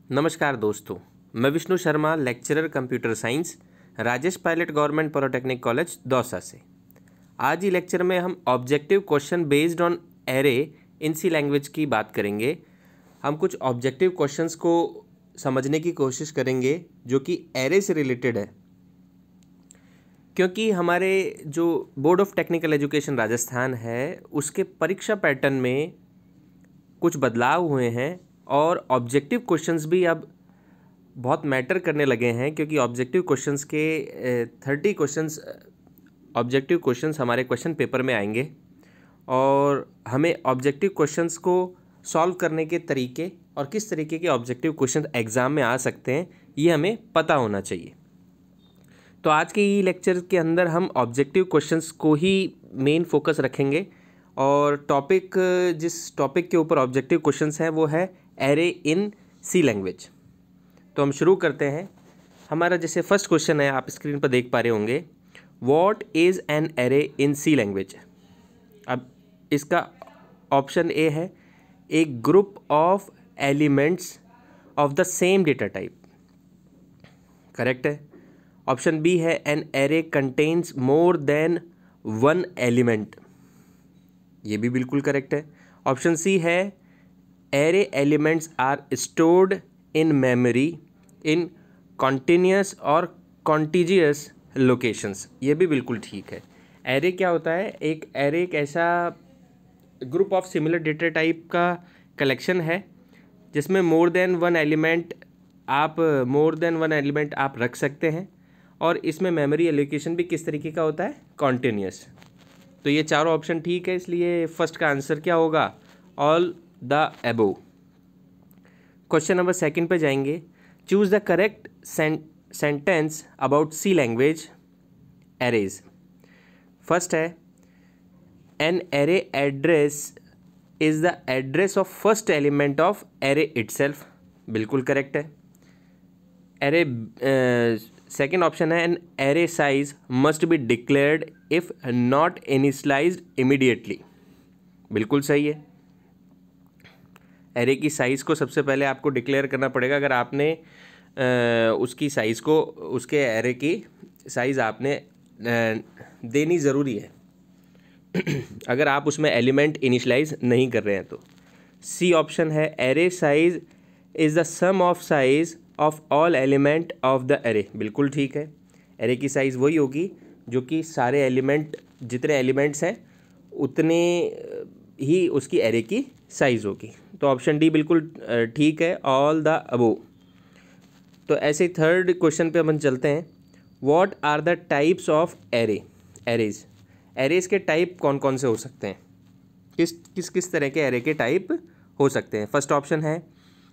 नमस्कार दोस्तों, मैं Vishnu Sharma, lecturer computer science, Rajesh Pilot government polytechnic college Dausa से। आज ही लेक्चर में हम objective question based on array in C language की बात करेंगे। हम कुछ ऑब्जेक्टिव क्वेश्चंस को समझने की कोशिश करेंगे जो कि एरे से रिलेटेड है, क्योंकि हमारे जो board of technical education Rajasthan है उसके परीक्षा पैटर्न में कुछ बदलाव हुए हैं और ऑब्जेक्टिव क्वेश्चंस भी अब बहुत मैटर करने लगे हैं, क्योंकि ऑब्जेक्टिव क्वेश्चंस के 30 क्वेश्चंस ऑब्जेक्टिव क्वेश्चंस हमारे क्वेश्चन पेपर में आएंगे और हमें ऑब्जेक्टिव क्वेश्चंस को सॉल्व करने के तरीके और किस तरीके के ऑब्जेक्टिव क्वेश्चन एग्ज़ाम में आ सकते हैं ये हमें पता होना चाहिए। तो आज के ये लेक्चर के अंदर हम ऑब्जेक्टिव क्वेश्चंस को ही मेन फोकस रखेंगे और जिस टॉपिक के ऊपर ऑब्जेक्टिव क्वेश्चंस हैं वो है एरे इन सी लैंग्वेज। तो हम शुरू करते हैं। हमारा जैसे फर्स्ट क्वेश्चन है, आप स्क्रीन पर देख पा रहे होंगे, what is an array in C language. अब इसका ऑप्शन ए है a group of elements of the same data type, correct है। ऑप्शन बी है an array contains more than one element, ये भी बिल्कुल करेक्ट है। ऑप्शन सी है array elements are stored in memory in continuous और contiguous locations, ये भी बिल्कुल ठीक है। एरे क्या होता है? एक एरे एक ऐसा group of similar data type का कलेक्शन है जिसमें मोर देन वन एलिमेंट आप रख सकते हैं और इसमें मेमोरी एलोकेशन भी किस तरीके का होता है? कॉन्टिन्यूस। तो ये चारों ऑप्शन ठीक है, इसलिए फर्स्ट का आंसर क्या होगा? All the above. Question number second पे जाएंगे। Choose the correct sentence about C language arrays. First है an array address is the address of first element of array itself, बिल्कुल करेक्ट है। सेकेंड ऑप्शन है an array size must be declared if not initialized immediately, बिल्कुल सही है। Array की size को सबसे पहले आपको डिक्लेयर करना पड़ेगा। अगर आपने उसकी साइज़ को, उसके एरे की साइज़ आपने देनी ज़रूरी है अगर आप उसमें एलिमेंट इनिशियलाइज नहीं कर रहे हैं तो। सी ऑप्शन है array size is the sum of size of all element of the array, बिल्कुल ठीक है। एरे की साइज़ वही होगी जो कि सारे एलिमेंट, जितने एलिमेंट्स हैं उतने ही उसकी एरे की साइज़ होगी। तो ऑप्शन डी बिल्कुल ठीक है, ऑल द अबोव। तो ऐसे थर्ड क्वेश्चन पे अपन चलते हैं। What are the types of arrays. Arrays के टाइप कौन कौन से हो सकते हैं? किस तरह के एरे के टाइप हो सकते हैं? फर्स्ट ऑप्शन है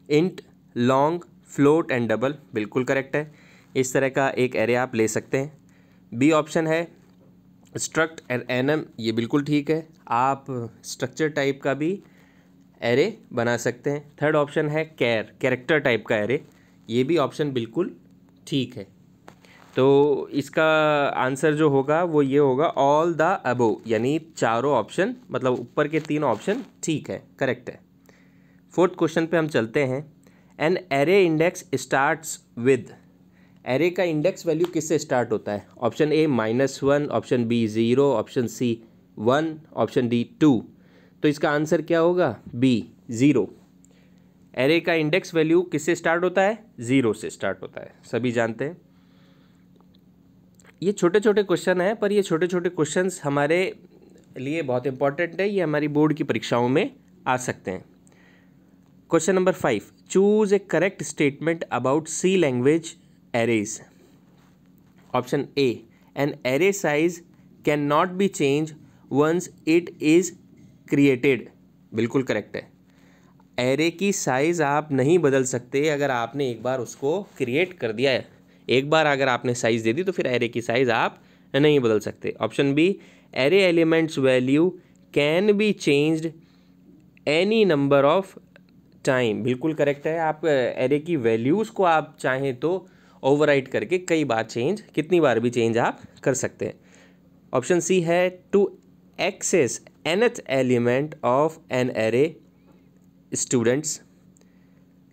int, long, float and double, बिल्कुल करेक्ट है। इस तरह का एक एरे आप ले सकते हैं। बी ऑप्शन है स्ट्रक्ट एंड एनम, ये बिल्कुल ठीक है। आप स्ट्रक्चर टाइप का भी एरे बना सकते हैं। थर्ड ऑप्शन है कैरेक्टर टाइप का एरे, ये भी ऑप्शन बिल्कुल ठीक है। तो इसका आंसर जो होगा वो ये होगा ऑल द अबोव, यानी चारों ऑप्शन, मतलब ऊपर के तीनों ऑप्शन ठीक है, करेक्ट है। फोर्थ क्वेश्चन पे हम चलते हैं। An array index starts with. Array का इंडेक्स वैल्यू किससे स्टार्ट होता है? Option A -1, option B 0, option C 1, option D 2। तो इसका आंसर क्या होगा? बी 0। एरे का इंडेक्स वैल्यू किससे स्टार्ट होता है? 0 से स्टार्ट होता है, सभी जानते हैं। ये छोटे छोटे क्वेश्चन हैं, पर ये छोटे छोटे क्वेश्चंस हमारे लिए बहुत इंपॉर्टेंट है, ये हमारी बोर्ड की परीक्षाओं में आ सकते हैं। Question number 5, choose a correct statement about C language arrays. Option A an array size can not be change once it is created, बिल्कुल करेक्ट है। एरे की साइज़ आप नहीं बदल सकते अगर आपने एक बार उसको क्रिएट कर दिया है। एक बार अगर आपने साइज़ दे दी तो फिर एरे की साइज़ आप नहीं बदल सकते। Option B array elements value can be changed any number of time, बिल्कुल करेक्ट है। आप एरे की वैल्यूज़ को आप चाहें तो ओवरराइट करके कई बार कितनी बार भी चेंज आप कर सकते हैं। ऑप्शन सी है to access nth element of an array students.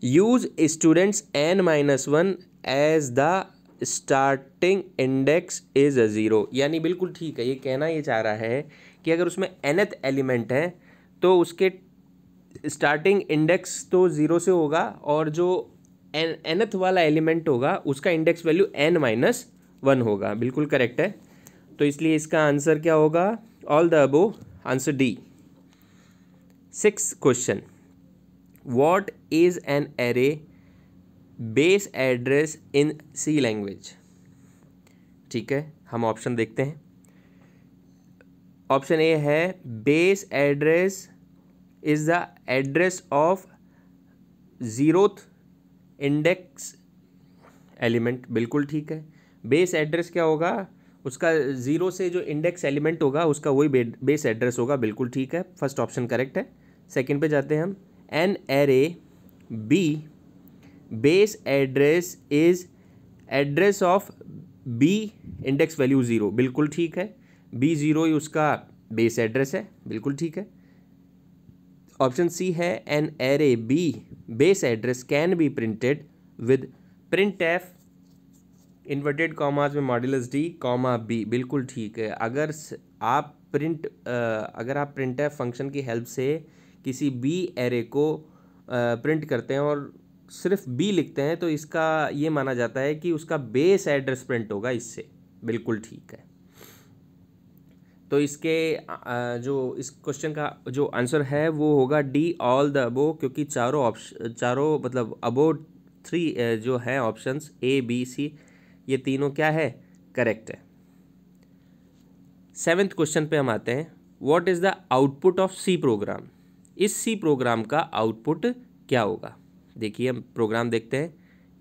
Use students n-1 as the starting index is 0। यानी बिल्कुल ठीक है, ये कहना ये चाह रहा है कि अगर उसमें nth एलिमेंट है तो उसके स्टार्टिंग इंडेक्स तो 0 से होगा और जो nth वाला एलिमेंट होगा उसका इंडेक्स वैल्यू n-1 होगा। बिल्कुल करेक्ट है। तो इसलिए इसका आंसर क्या होगा? All the above, answer D. 6th question, what is an array base address in C language? ठीक है, हम ऑप्शन देखते हैं। ऑप्शन ए है base address is the address of 0th index element. बिल्कुल ठीक है। बेस एड्रेस क्या होगा? उसका 0 से जो इंडेक्स एलिमेंट होगा उसका वही बेस एड्रेस होगा। बिल्कुल ठीक है, फर्स्ट ऑप्शन करेक्ट है। सेकंड पे जाते हैं हम। An array B base address is address of B index value 0। बिल्कुल ठीक है, बी 0 ही उसका बेस एड्रेस है। बिल्कुल ठीक है। ऑप्शन सी है an array B base address can be printed with print F inverted commas में मॉड्यूलस डी कॉमा बी। बिल्कुल ठीक है। अगर आप प्रिंट एफ फंक्शन की हेल्प से किसी बी एरे को प्रिंट करते हैं और सिर्फ बी लिखते हैं तो इसका ये माना जाता है कि उसका बेस एड्रेस प्रिंट होगा इससे। बिल्कुल ठीक है। तो इसके जो इस क्वेश्चन का जो आंसर है वो होगा डी, ऑल द अबो, क्योंकि चारों मतलब अबो 3 जो है ऑप्शंस ए बी सी, ये तीनों क्या है? करेक्ट है। 7th क्वेश्चन पे हम आते हैं। What is the output of C program? इस सी प्रोग्राम का आउटपुट क्या होगा? देखिए, हम प्रोग्राम देखते हैं।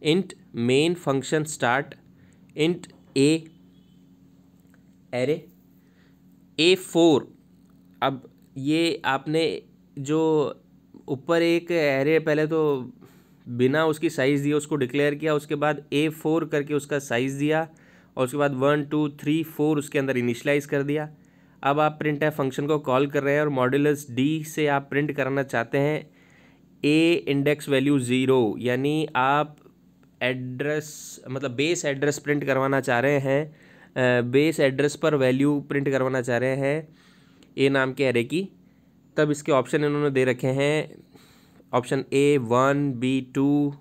Int main function start int a array A4। अब ये आपने जो ऊपर एक एरे पहले तो बिना उसकी साइज़ दिए उसको डिक्लेयर किया, उसके बाद A4 करके उसका साइज़ दिया और उसके बाद 1 2 3 4 उसके अंदर इनिशलाइज़ कर दिया। अब आप प्रिंट एफ फंक्शन को कॉल कर रहे हैं और मॉड्यूलस डी से आप प्रिंट कराना चाहते हैं ए इंडेक्स वैल्यू 0, यानी आप एड्रेस मतलब बेस एड्रेस प्रिंट करवाना चाह रहे हैं, बेस एड्रेस पर वैल्यू प्रिंट करवाना चाह रहे हैं ए नाम के एरे की। तब इसके ऑप्शन इन्होंने दे रखे हैं, option A 1 B 2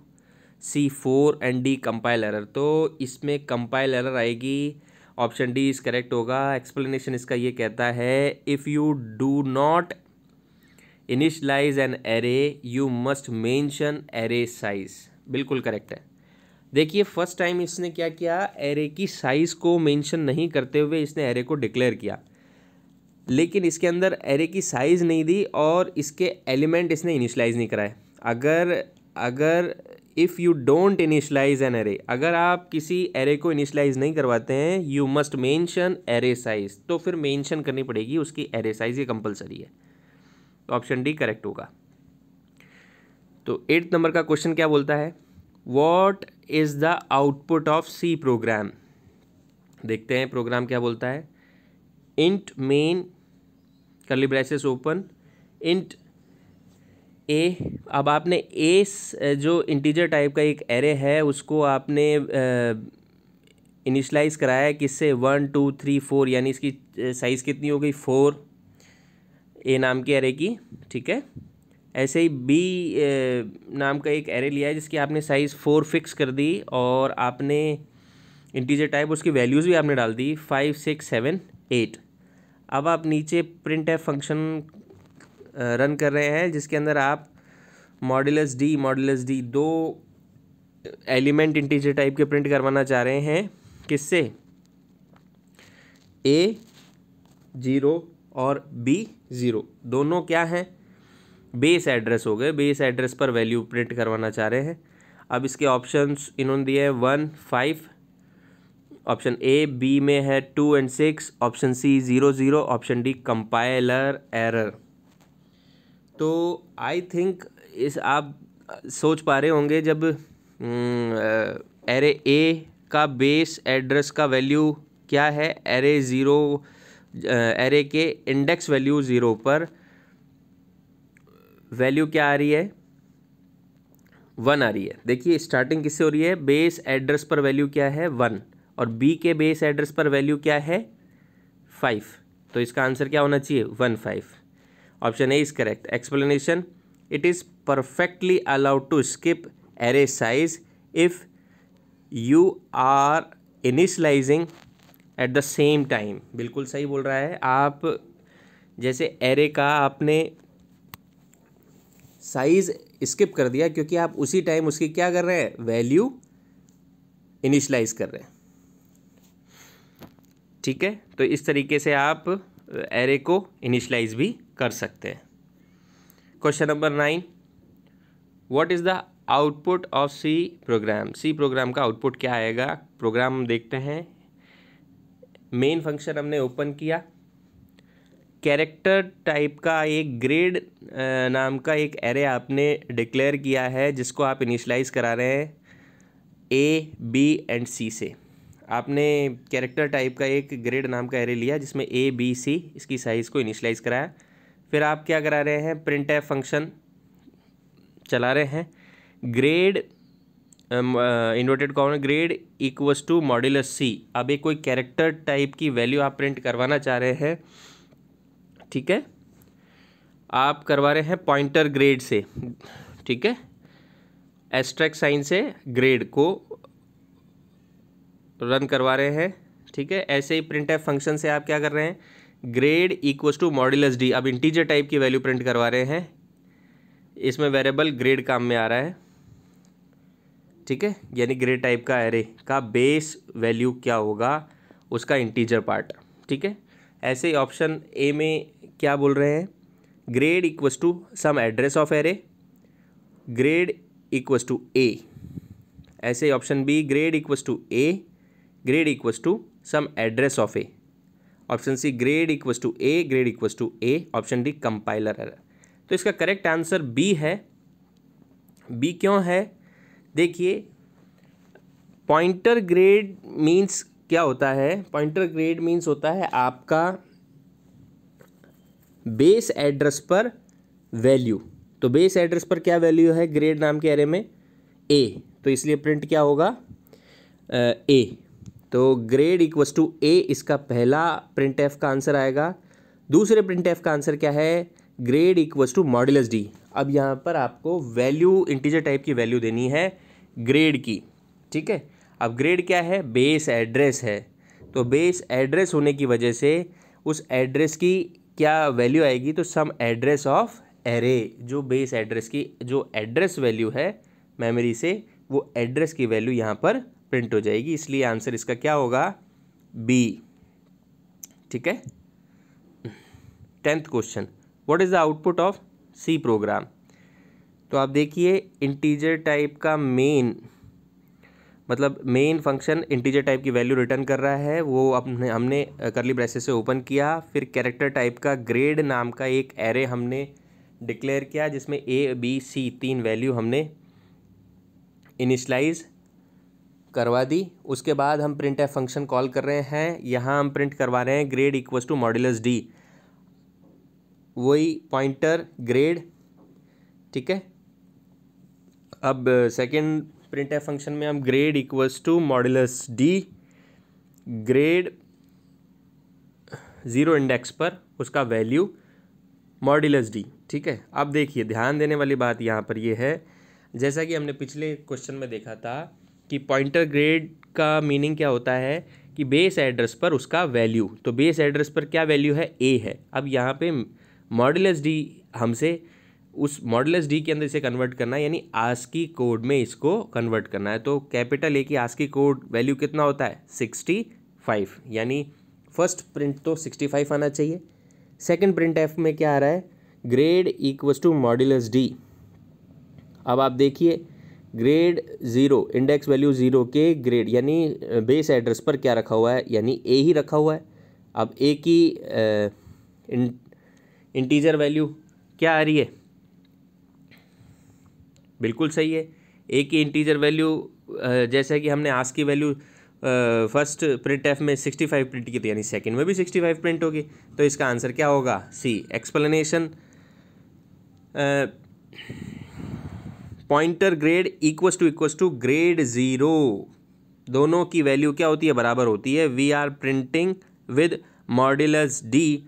C 4 and D compile error. तो इसमें कंपाइल एरर आएगी, ऑप्शन डी इज करेक्ट होगा। एक्सप्लेनेशन इसका ये कहता है if you do not initialize an array you must mention array size. बिल्कुल करेक्ट है। देखिए, फर्स्ट टाइम इसने क्या किया, एरे की साइज़ को मेंशन नहीं करते हुए इसने एरे को डिक्लेयर किया, लेकिन इसके अंदर एरे की साइज़ नहीं दी और इसके एलिमेंट इसने इनिशलाइज नहीं कराए। अगर if you don't initialize an array, अगर आप किसी एरे को इनिशलाइज नहीं करवाते हैं, you must mention array size, तो फिर मेंशन करनी पड़ेगी उसकी एरे साइज, ये कंपलसरी है। तो ऑप्शन डी करेक्ट होगा। तो 8th नंबर का क्वेश्चन क्या बोलता है? What is the output of C program? देखते हैं प्रोग्राम क्या बोलता है। Int main curly braces open int a. अब आपने ए जो इंटीजर टाइप का एक एरे है उसको आपने इनिशलाइज कराया है किससे? 1 2 3 4, यानी इसकी साइज़ कितनी हो गई? 4 ए नाम के एरे की। ठीक है। ऐसे ही बी नाम का एक एरे लिया है जिसकी आपने साइज़ 4 फिक्स कर दी और आपने इंटीजर टाइप उसकी वैल्यूज़ भी आपने डाल दी 5 6 7 8। अब आप नीचे प्रिंट एफ फंक्शन रन कर रहे हैं जिसके अंदर आप modulus D 2 element integer type के प्रिंट करवाना चाह रहे हैं। किससे? ए 0 और बी 0 दोनों क्या हैं? बेस एड्रेस हो गए। बेस एड्रेस पर वैल्यू प्रिंट करवाना चाह रहे हैं। अब इसके ऑप्शंस इन्होंने दिए हैं 1 5, ऑप्शन ए बी में है 2 and 6, option C 0 0, option D compiler error. तो आई थिंक इस आप सोच पा रहे होंगे जब एरे ए का बेस एड्रेस का वैल्यू क्या है, एरे के इंडेक्स वैल्यू 0 पर वैल्यू क्या आ रही है? 1 आ रही है। देखिए स्टार्टिंग किससे हो रही है, बेस एड्रेस पर वैल्यू क्या है 1 और बी के बेस एड्रेस पर वैल्यू क्या है 5, तो इसका आंसर क्या होना चाहिए 1 5। Option A is correct. Explanation, it is perfectly allowed to skip array size if you are initializing at the same time. बिल्कुल सही बोल रहा है। आप जैसे एरे का आपने साइज स्किप कर दिया क्योंकि आप उसी टाइम उसकी क्या कर रहे हैं, वैल्यू इनिशलाइज कर रहे हैं। ठीक है, तो इस तरीके से आप एरे को इनिशलाइज भी कर सकते हैं। Question number 9, what is the output of C program. C program का आउटपुट क्या आएगा, प्रोग्राम हम देखते हैं। मेन फंक्शन हमने ओपन किया, कैरेक्टर टाइप का एक ग्रेड नाम का एक एरे आपने डिक्लेयर किया है जिसको आप इनिशलाइज करा रहे हैं ए बी एंड सी से। आपने कैरेक्टर टाइप का एक ग्रेड नाम का एरे लिया जिसमें ए बी सी इसकी साइज़ को इनिशलाइज कराया। फिर आप क्या करा रहे हैं, प्रिंट एफ फंक्शन चला रहे हैं। Grade inverted comma grade equals to modulus C. अब एक कोई कैरेक्टर टाइप की वैल्यू आप प्रिंट करवाना चाह रहे हैं, ठीक है, आप करवा रहे हैं पॉइंटर ग्रेड से, ठीक है, एस्ट्रिक साइन से ग्रेड को रन करवा रहे हैं, ठीक है। ऐसे ही प्रिंट एफ फंक्शन से आप क्या कर रहे हैं, grade equals to modulus D. अब इंटीजर टाइप की वैल्यू प्रिंट करवा रहे हैं, इसमें वेरिएबल ग्रेड काम में आ रहा है, ठीक है, यानी ग्रेड टाइप का एरे का बेस वैल्यू क्या होगा उसका इंटीजर पार्ट, ठीक है। ऐसे ही ऑप्शन ए में क्या बोल रहे हैं, grade equals to some address of array, grade equals to a. ऐसे ही option B, grade equals to a, grade equals to some address of a. Option C, grade equals to a, grade equals to a. Option D, compiler error. तो इसका correct answer B है। B क्यों है, देखिए pointer grade means क्या होता है, pointer grade means होता है आपका बेस एड्रेस पर वैल्यू। तो बेस एड्रेस पर क्या वैल्यू है ग्रेड नाम के एरे में, ए, तो इसलिए प्रिंट क्या होगा ए। तो ग्रेड इक्वल्स टू ए इसका पहला प्रिंट एफ का आंसर आएगा। दूसरे प्रिंट एफ का आंसर क्या है, grade equals to modulus D. अब यहाँ पर आपको वैल्यू इंटीजर टाइप की वैल्यू देनी है ग्रेड की, ठीक है। अब ग्रेड क्या है, बेस एड्रेस है, तो बेस एड्रेस होने की वजह से उस एड्रेस की क्या वैल्यू आएगी, तो सम एड्रेस ऑफ एरे। जो बेस एड्रेस की जो एड्रेस वैल्यू है मेमोरी से, वो एड्रेस की वैल्यू यहाँ पर प्रिंट हो जाएगी, इसलिए आंसर इसका क्या होगा, बी, ठीक है। 10th question, what is the output of C program. तो आप देखिए इंटीजर टाइप का मेन मतलब मेन फंक्शन इंटीजर टाइप की वैल्यू रिटर्न कर रहा है, वो हमने करली ब्रेसेस से ओपन किया। फिर कैरेक्टर टाइप का ग्रेड नाम का एक एरे हमने डिक्लेयर किया जिसमें ए बी सी 3 वैल्यू हमने इनिशलाइज करवा दी। उसके बाद हम प्रिंट एफ फंक्शन कॉल कर रहे हैं, यहाँ हम प्रिंट करवा रहे हैं grade equals to modulus D, वही पॉइंटर ग्रेड, ठीक है। अब सेकंड प्रिंट एफ फंक्शन में हम grade equals to modulus D, grade 0 index पर उसका वैल्यू मॉड्यूलस डी, ठीक है। अब देखिए ध्यान देने वाली बात यहाँ पर ये है, जैसा कि हमने पिछले क्वेश्चन में देखा था कि पॉइंटर ग्रेड का मीनिंग क्या होता है कि बेस एड्रेस पर उसका वैल्यू, तो बेस एड्रेस पर क्या वैल्यू है, ए है। अब यहाँ पे मॉड्यूलस डी हमसे उस मॉड्यूलस डी के अंदर इसे कन्वर्ट करना है, यानी आस्की कोड में इसको कन्वर्ट करना है। तो कैपिटल ए की आस्की कोड वैल्यू कितना होता है 65, यानी फर्स्ट प्रिंट तो 65 आना चाहिए। सेकंड प्रिंट एफ में क्या आ रहा है, grade equals to modulus D. अब आप देखिए ग्रेड 0 इंडेक्स वैल्यू 0 के ग्रेड यानी बेस एड्रेस पर क्या रखा हुआ है, यानी ए ही रखा हुआ है। अब ए की इंटीजर वैल्यू क्या आ रही है, बिल्कुल सही है, ए की इंटीजर वैल्यू जैसे कि हमने आस्क की वैल्यू फर्स्ट प्रिंट एफ में 65 प्रिंट की थी, यानी सेकंड में भी 65 प्रिंट होगी, तो इसका आंसर क्या होगा, C. Explanation, pointer grade equals to grade 0, दोनों की वैल्यू क्या होती है, बराबर होती है। We are printing with modulus D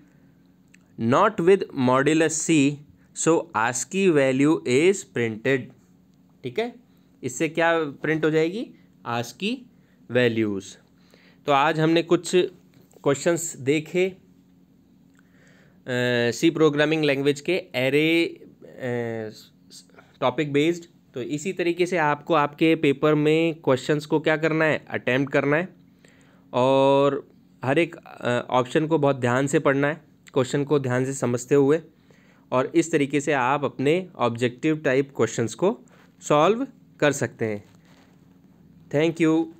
not with modulus C, so ASCII value is printed. ठीक है, इससे क्या प्रिंट हो जाएगी, आस्की वैल्यूज़। तो आज हमने कुछ क्वेश्चंस देखे सी प्रोग्रामिंग लैंग्वेज के एरे टॉपिक बेस्ड। तो इसी तरीके से आपको आपके पेपर में क्वेश्चंस को क्या करना है, अटेम्प्ट करना है और हर एक ऑप्शन को बहुत ध्यान से पढ़ना है, क्वेश्चन को ध्यान से समझते हुए, और इस तरीके से आप अपने ऑब्जेक्टिव टाइप क्वेश्चंस को सॉल्व कर सकते हैं। Thank you.